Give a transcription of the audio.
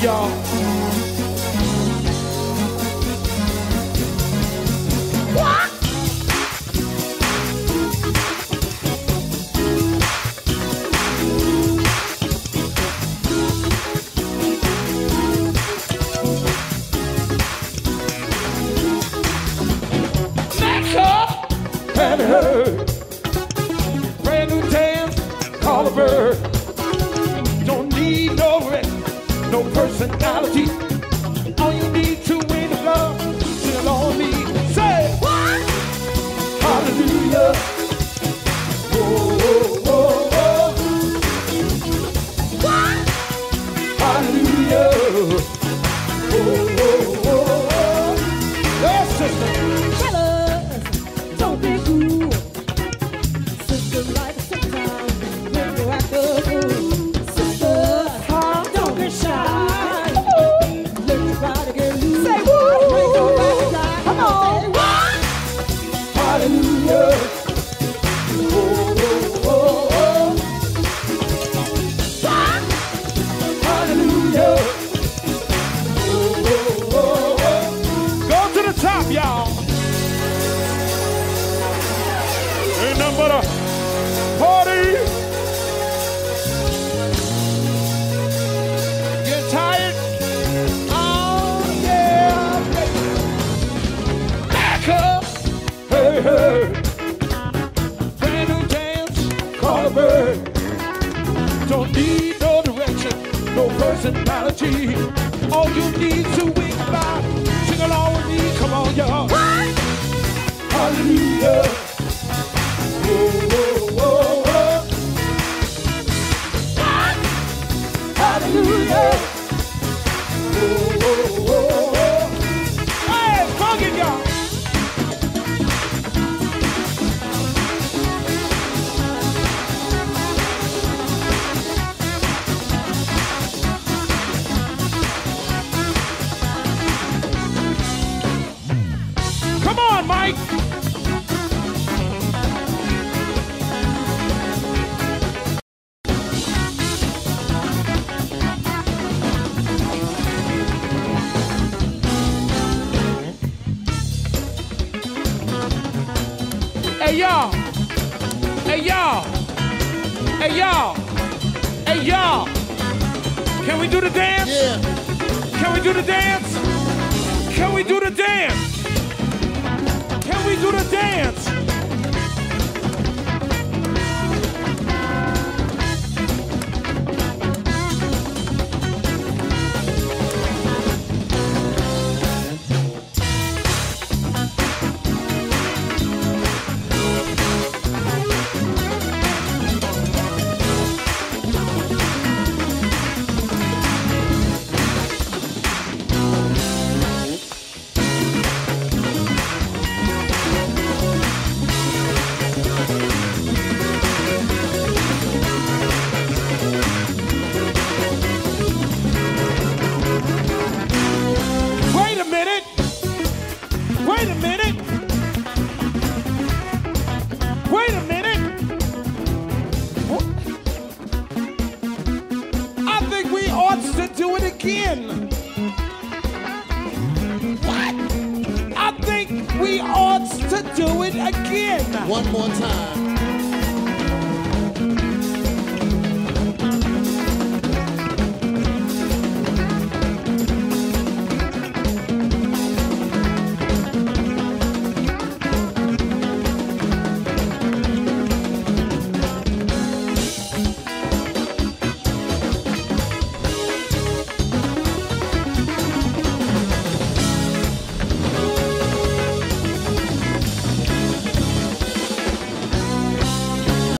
y'all. What? Have you heard? Brand new dance, call a bird. Don't need no rest, no personality. All you need to win the love, sing along with me. Say what? Hallelujah. Oh, oh, oh, oh. What? Hallelujah. Oh, oh, oh, oh. Yes, sister. Don't need no direction, no personality. All you need to win by. Sing along with me, come on, y'all. Hallelujah. Oh, oh, oh, oh. Hallelujah. Oh, oh, oh, oh. Hey, funk it, y'all. Mike. Hey y'all. Hey y'all. Hey y'all. Hey y'all. Can we do the dance? Yeah. Can we do the dance? Can we do the dance? Can we do the dance? One more time.